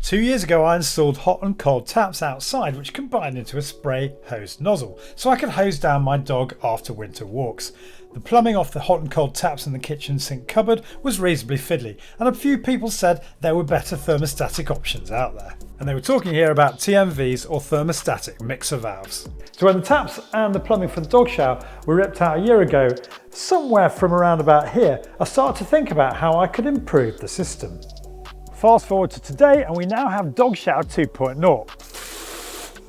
2 years ago I installed hot and cold taps outside which combined into a spray hose nozzle so I could hose down my dog after winter walks. The plumbing off the hot and cold taps in the kitchen sink cupboard was reasonably fiddly, and a few people said there were better thermostatic options out there. And they were talking here about TMVs or thermostatic mixer valves. So when the taps and the plumbing for the dog shower were ripped out a year ago, somewhere from around about here, I started to think about how I could improve the system. Fast forward to today and we now have Dog Shower 2.0.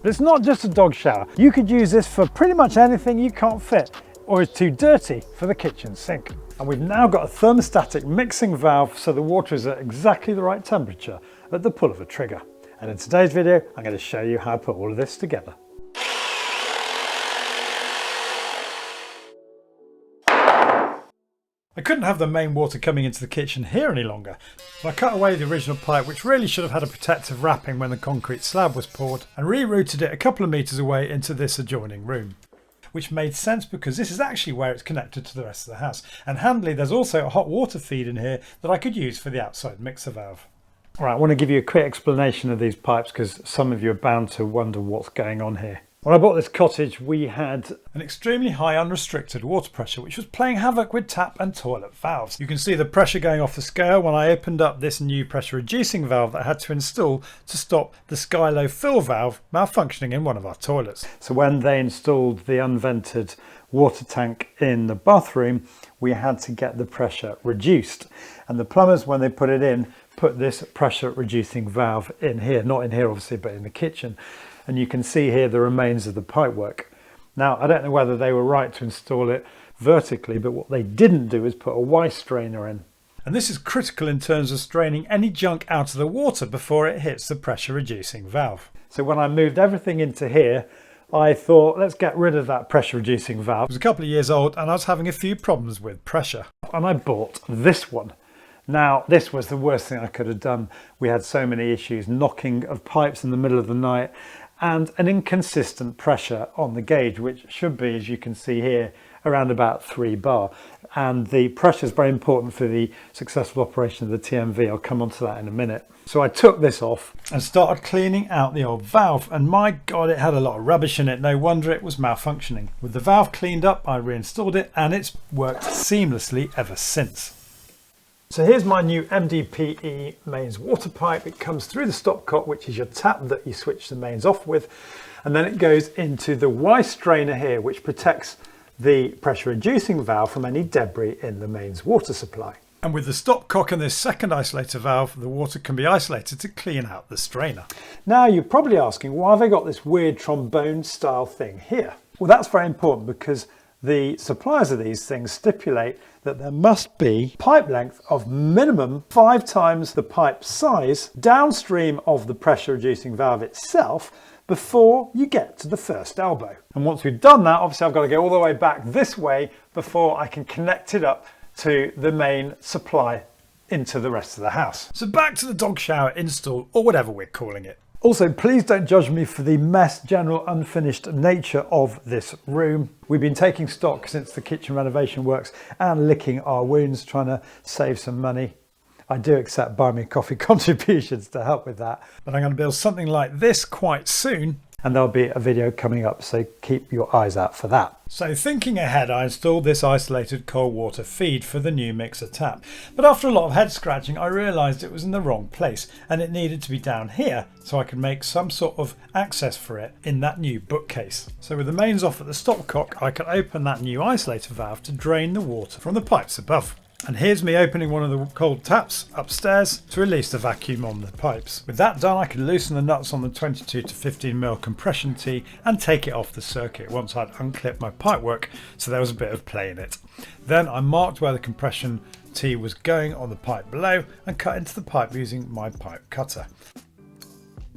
But it's not just a dog shower. You could use this for pretty much anything you can't fit or is too dirty for the kitchen sink. And we've now got a thermostatic mixing valve so the water is at exactly the right temperature at the pull of a trigger. And in today's video, I'm going to show you how to put all of this together. I couldn't have the main water coming into the kitchen here any longer, so I cut away the original pipe, which really should have had a protective wrapping when the concrete slab was poured, and rerouted it a couple of metres away into this adjoining room. Which made sense because this is actually where it's connected to the rest of the house. And handily, there's also a hot water feed in here that I could use for the outside mixer valve. All right, I want to give you a quick explanation of these pipes because some of you are bound to wonder what's going on here. When I bought this cottage, we had an extremely high unrestricted water pressure, which was playing havoc with tap and toilet valves. You can see the pressure going off the scale when I opened up this new pressure reducing valve that I had to install to stop the sky-low fill valve malfunctioning in one of our toilets. So when they installed the unvented water tank in the bathroom, we had to get the pressure reduced. And the plumbers, when they put it in, put this pressure reducing valve in here, not in here obviously, but in the kitchen. And you can see here the remains of the pipework. Now, I don't know whether they were right to install it vertically, but what they didn't do is put a Y strainer in. And this is critical in terms of straining any junk out of the water before it hits the pressure reducing valve. So when I moved everything into here, I thought, let's get rid of that pressure reducing valve. It was a couple of years old and I was having a few problems with pressure. And I bought this one. Now, this was the worst thing I could have done. We had so many issues, knocking of pipes in the middle of the night, and an inconsistent pressure on the gauge, which should be, as you can see here, around about 3 bar. And the pressure is very important for the successful operation of the TMV. I'll come on to that in a minute. So I took this off and started cleaning out the old valve, and my God, it had a lot of rubbish in it. No wonder it was malfunctioning. With the valve cleaned up, I reinstalled it and it's worked seamlessly ever since. So here's my new MDPE mains water pipe. It comes through the stopcock, which is your tap that you switch the mains off with, and then it goes into the Y strainer here, which protects the pressure reducing valve from any debris in the mains water supply. And with the stopcock and this second isolator valve, the water can be isolated to clean out the strainer. Now you're probably asking, why have they got this weird trombone style thing here? Well, that's very important because the suppliers of these things stipulate that there must be pipe length of minimum 5 times the pipe size downstream of the pressure reducing valve itself before you get to the first elbow. And once we've done that, obviously I've got to go all the way back this way before I can connect it up to the main supply into the rest of the house. So back to the dog shower install, or whatever we're calling it. Also, please don't judge me for the mess, general unfinished nature of this room. We've been taking stock since the kitchen renovation works and licking our wounds, trying to save some money. I do accept buy me a coffee contributions to help with that. But I'm going to build something like this quite soon, and there'll be a video coming up, so keep your eyes out for that. So thinking ahead, I installed this isolated cold water feed for the new mixer tap. But after a lot of head scratching, I realised it was in the wrong place and it needed to be down here so I could make some sort of access for it in that new bookcase. So with the mains off at the stopcock, I could open that new isolator valve to drain the water from the pipes above. And here's me opening one of the cold taps upstairs to release the vacuum on the pipes. With that done, I can loosen the nuts on the 22 to 15mm compression tee and take it off the circuit once I'd unclipped my pipework, so there was a bit of play in it. Then I marked where the compression tee was going on the pipe below and cut into the pipe using my pipe cutter.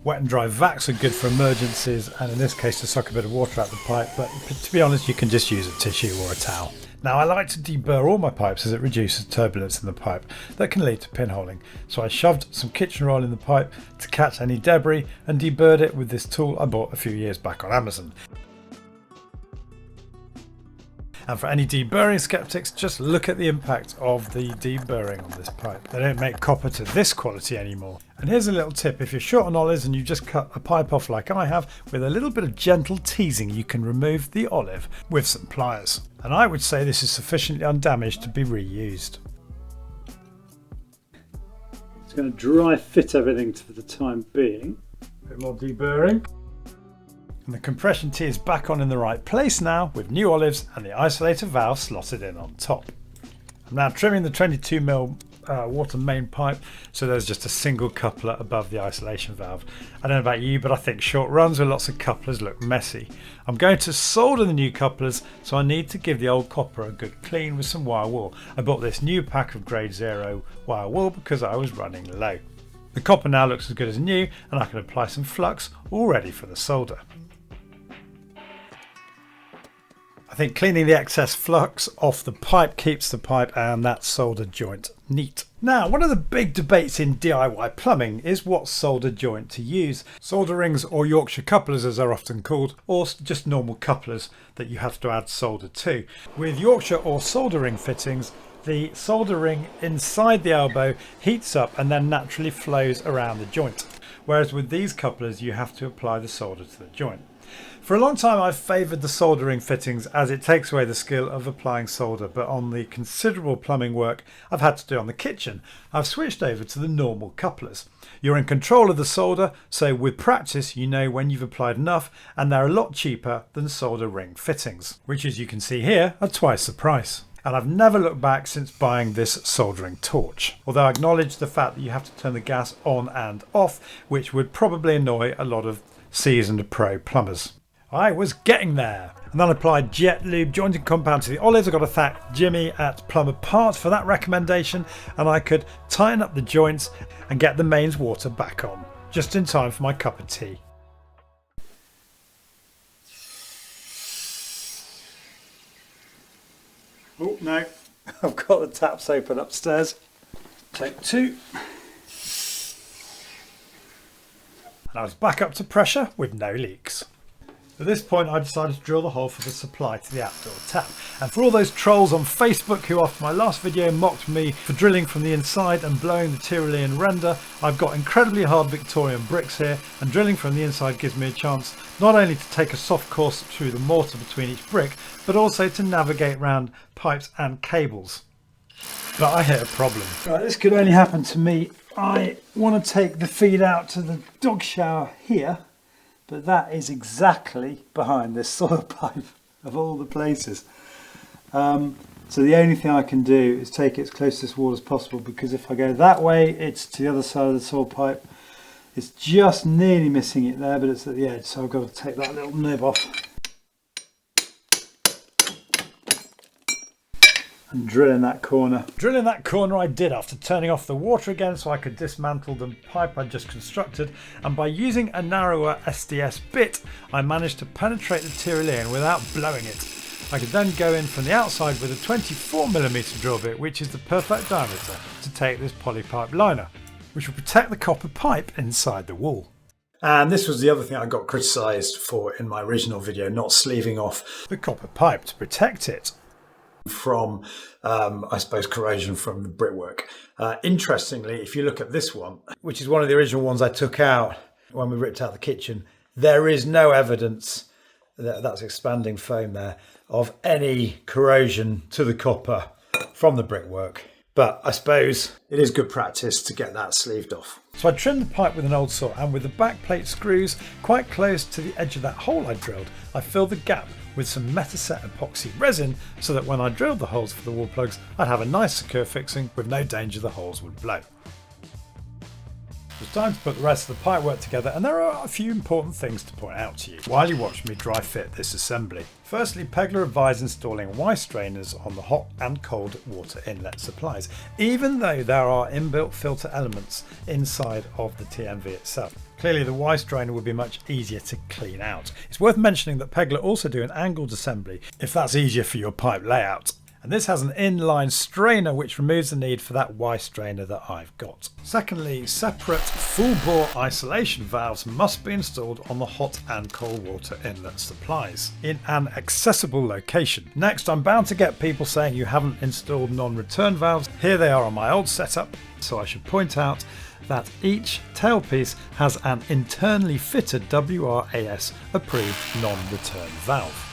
Wet and dry vacs are good for emergencies, and in this case to suck a bit of water out the pipe, but to be honest, you can just use a tissue or a towel. Now I like to deburr all my pipes as it reduces turbulence in the pipe that can lead to pinholing. So I shoved some kitchen oil in the pipe to catch any debris and deburred it with this tool I bought a few years back on Amazon. And for any deburring skeptics, just look at the impact of the deburring on this pipe. They don't make copper to this quality anymore. And here's a little tip: if you're short on olives and you just cut a pipe off like I have, with a little bit of gentle teasing you can remove the olive with some pliers. And I would say this is sufficiently undamaged to be reused. It's going to dry fit everything for the time being. A bit more deburring. And the compression tee is back on in the right place now, with new olives and the isolator valve slotted in on top. I'm now trimming the 22mm water main pipe, so there's just a single coupler above the isolation valve. I don't know about you, but I think short runs with lots of couplers look messy. I'm going to solder the new couplers, so I need to give the old copper a good clean with some wire wool. I bought this new pack of grade 0 wire wool because I was running low. The copper now looks as good as new, and I can apply some flux all ready for the solder. I think cleaning the excess flux off the pipe keeps the pipe and that solder joint neat. Now, one of the big debates in DIY plumbing is what solder joint to use. Solder rings, or Yorkshire couplers as they're often called, or just normal couplers that you have to add solder to. With Yorkshire or solder ring fittings, the solder ring inside the elbow heats up and then naturally flows around the joint. Whereas with these couplers you have to apply the solder to the joint. For a long time I've favoured the soldering fittings as it takes away the skill of applying solder, but on the considerable plumbing work I've had to do on the kitchen, I've switched over to the normal couplers. You're in control of the solder, so with practice you know when you've applied enough, and they're a lot cheaper than solder ring fittings, which as you can see here are twice the price. And I've never looked back since buying this soldering torch, although I acknowledge the fact that you have to turn the gas on and off, which would probably annoy a lot of seasoned pro plumbers. I was getting there, and then I applied Jet Lube jointing compound to the olives. I got to thank Jimmy at Plumber Parts for that recommendation, and I could tighten up the joints and get the mains water back on, just in time for my cup of tea. Oh no, I've got the taps open upstairs. Take two. And I was back up to pressure with no leaks. At this point I decided to drill the hole for the supply to the outdoor tap. And for all those trolls on Facebook who after my last video mocked me for drilling from the inside and blowing the Tyrolean render, I've got incredibly hard Victorian bricks here, and drilling from the inside gives me a chance not only to take a soft course through the mortar between each brick, but also to navigate around pipes and cables. But I hit a problem. Right, this could only happen to me. I want to take the feed out to the dog shower here, but that is exactly behind this soil pipe of all the places. So the only thing I can do is take it as close to this wall as possible, because if I go that way it's to the other side of the soil pipe. It's just nearly missing it there, but it's at the edge, so I've got to take that little nib off and drill in that corner. Drill in that corner I did after turning off the water again so I could dismantle the pipe I'd just constructed, and by using a narrower SDS bit I managed to penetrate the Tyrolean without blowing it. I could then go in from the outside with a 24mm drill bit, which is the perfect diameter to take this polypipe liner, which will protect the copper pipe inside the wall. And this was the other thing I got criticised for in my original video, not sleeving off the copper pipe to protect it from, I suppose, corrosion from the brickwork. Interestingly, if you look at this one, which is one of the original ones I took out when we ripped out the kitchen, there is no evidence, that's expanding foam there, of any corrosion to the copper from the brickwork. But I suppose it is good practice to get that sleeved off. So I trimmed the pipe with an old saw, and with the back plate screws quite close to the edge of that hole I drilled, I filled the gap with some Metaset epoxy resin so that when I drilled the holes for the wall plugs, I'd have a nice secure fixing with no danger the holes would blow. It's time to put the rest of the pipework together, and there are a few important things to point out to you while you watch me dry fit this assembly. Firstly, Pegler advised installing Y strainers on the hot and cold water inlet supplies, even though there are inbuilt filter elements inside of the TMV itself. Clearly the Y strainer would be much easier to clean out. It's worth mentioning that Pegler also do an angled assembly if that's easier for your pipe layout. And this has an inline strainer which removes the need for that Y strainer that I've got. Secondly, separate full bore isolation valves must be installed on the hot and cold water inlet supplies in an accessible location. Next, I'm bound to get people saying you haven't installed non-return valves. Here they are on my old setup, so I should point out that each tailpiece has an internally fitted WRAS approved non-return valve.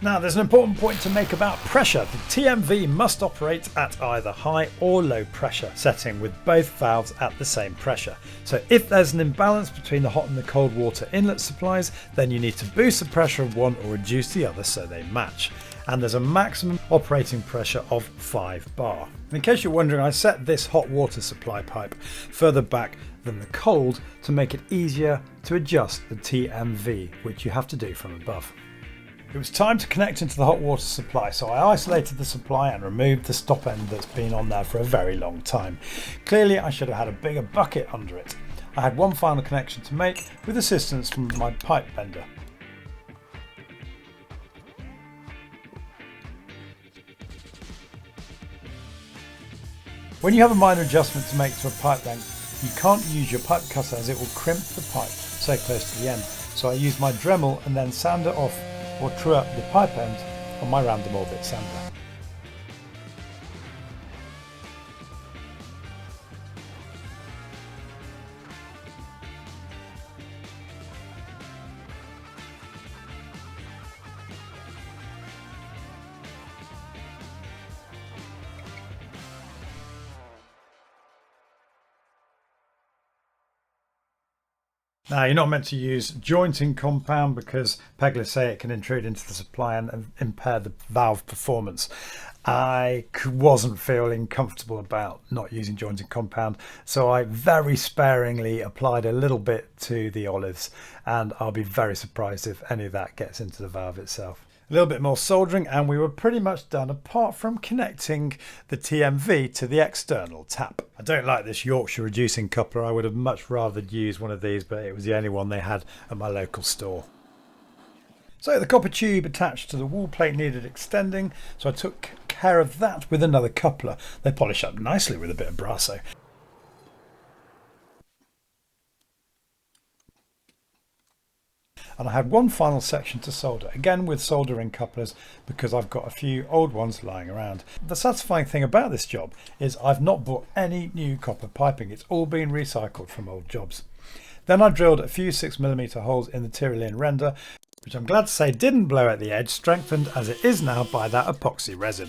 Now there's an important point to make about pressure. The TMV must operate at either high or low pressure setting with both valves at the same pressure. So if there's an imbalance between the hot and the cold water inlet supplies, then you need to boost the pressure of one or reduce the other so they match. And there's a maximum operating pressure of 5 bar. And in case you're wondering, I set this hot water supply pipe further back than the cold to make it easier to adjust the TMV, which you have to do from above. It was time to connect into the hot water supply, so I isolated the supply and removed the stop end that's been on there for a very long time. Clearly I should have had a bigger bucket under it. I had one final connection to make with assistance from my pipe bender. When you have a minor adjustment to make to a pipe length, you can't use your pipe cutter as it will crimp the pipe so close to the end. So I used my Dremel and then sand it off or true up the pipe end on my random orbit sander. Now you're not meant to use jointing compound because peglers say it can intrude into the supply and impair the valve performance. I wasn't feeling comfortable about not using jointing compound, so I very sparingly applied a little bit to the olives, and I'll be very surprised if any of that gets into the valve itself. A little bit more soldering and we were pretty much done, apart from connecting the TMV to the external tap. I don't like this Yorkshire reducing coupler. I would have much rather used one of these, but it was the only one they had at my local store. So the copper tube attached to the wall plate needed extending, so I took care of that with another coupler. They polish up nicely with a bit of Brasso. And I had one final section to solder, again with soldering couplers because I've got a few old ones lying around. The satisfying thing about this job is I've not bought any new copper piping. It's all been recycled from old jobs. Then I drilled a few 6mm holes in the Tyrolean render, which I'm glad to say didn't blow at the edge, strengthened as it is now by that epoxy resin.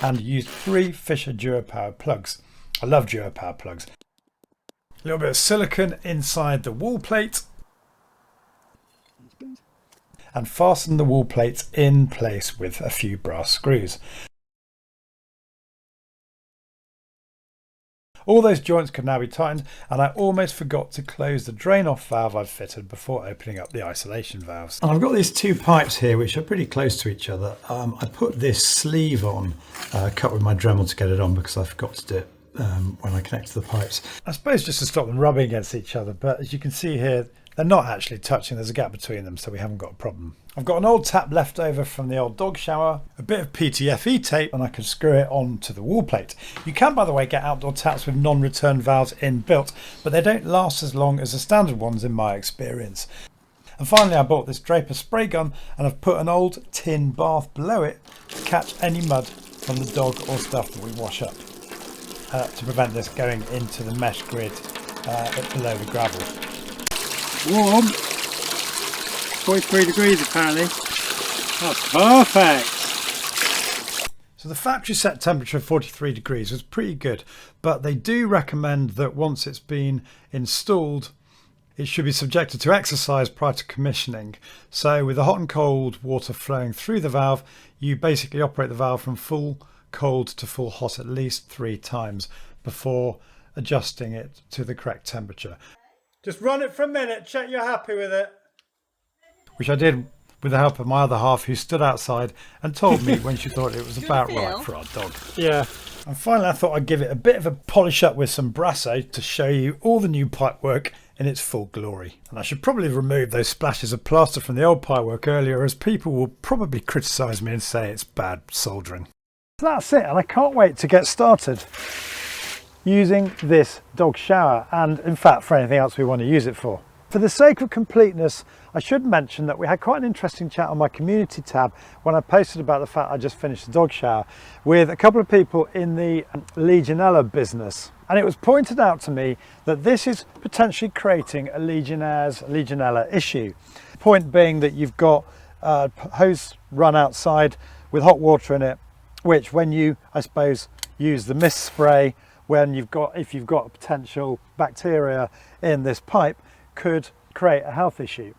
And used 3 Fisher DuoPower plugs. I love DuoPower plugs. A little bit of silicone inside the wall plate and fasten the wall plates in place with a few brass screws. All those joints can now be tightened, and I almost forgot to close the drain off valve I've fitted before opening up the isolation valves. And I've got these 2 pipes here which are pretty close to each other. I put this sleeve on, cut with my Dremel to get it on because I forgot to do it when I connect to the pipes. I suppose just to stop them rubbing against each other, but as you can see here, they're not actually touching. There's a gap between them, so we haven't got a problem. I've got an old tap left over from the old dog shower, a bit of PTFE tape, and I can screw it onto the wall plate. You can, by the way, get outdoor taps with non-return valves inbuilt, but they don't last as long as the standard ones in my experience. And finally, I bought this Draper spray gun, and I've put an old tin bath below it to catch any mud from the dog or stuff that we wash up, to prevent this going into the mesh grid below the gravel. Warm. 43 degrees apparently. That's perfect. So the factory set temperature of 43 degrees was pretty good, but they do recommend that once it's been installed, it should be subjected to exercise prior to commissioning. So with the hot and cold water flowing through the valve, you basically operate the valve from full cold to full hot at least 3 times before adjusting it to the correct temperature. Just run it for a minute, check you're happy with it. Which I did with the help of my other half, who stood outside and told me when she thought it was about right for our dog. Yeah. And finally I thought I'd give it a bit of a polish up with some Brasso to show you all the new pipe work in its full glory. And I should probably remove those splashes of plaster from the old pipework earlier, as people will probably criticise me and say it's bad soldering. So that's it, and I can't wait to get started using this dog shower, and in fact for anything else we want to use it for. For the sake of completeness, I should mention that we had quite an interesting chat on my community tab when I posted about the fact I just finished the dog shower with a couple of people in the Legionella business. And it was pointed out to me that this is potentially creating a Legionella issue. Point being that you've got a hose run outside with hot water in it, which when you, I suppose, use the mist spray, if you've got potential bacteria in this pipe, could create a health issue.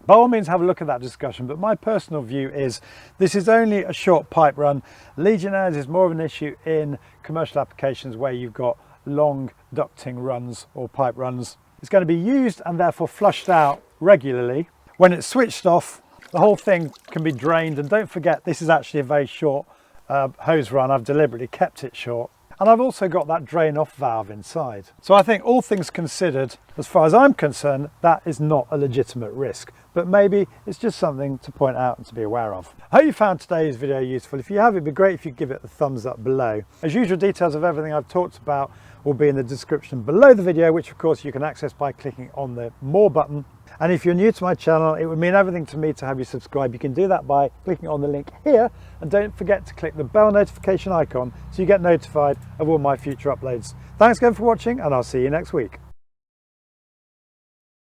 By all means have a look at that discussion, but my personal view is this is only a short pipe run. Legionnaires is more of an issue in commercial applications where you've got long ducting runs or pipe runs. It's going to be used and therefore flushed out regularly. When it's switched off, the whole thing can be drained, and don't forget this is actually a very short hose run. I've deliberately kept it short. And I've also got that drain off valve inside. So I think all things considered, as far as I'm concerned, that is not a legitimate risk, but maybe it's just something to point out and to be aware of. I hope you found today's video useful. If you have, it'd be great if you give it a thumbs up below. As usual, details of everything I've talked about will be in the description below the video, which of course you can access by clicking on the More button. And if you're new to my channel, it would mean everything to me to have you subscribe. You can do that by clicking on the link here, and don't forget to click the bell notification icon so you get notified of all my future uploads. Thanks again for watching, and I'll see you next week.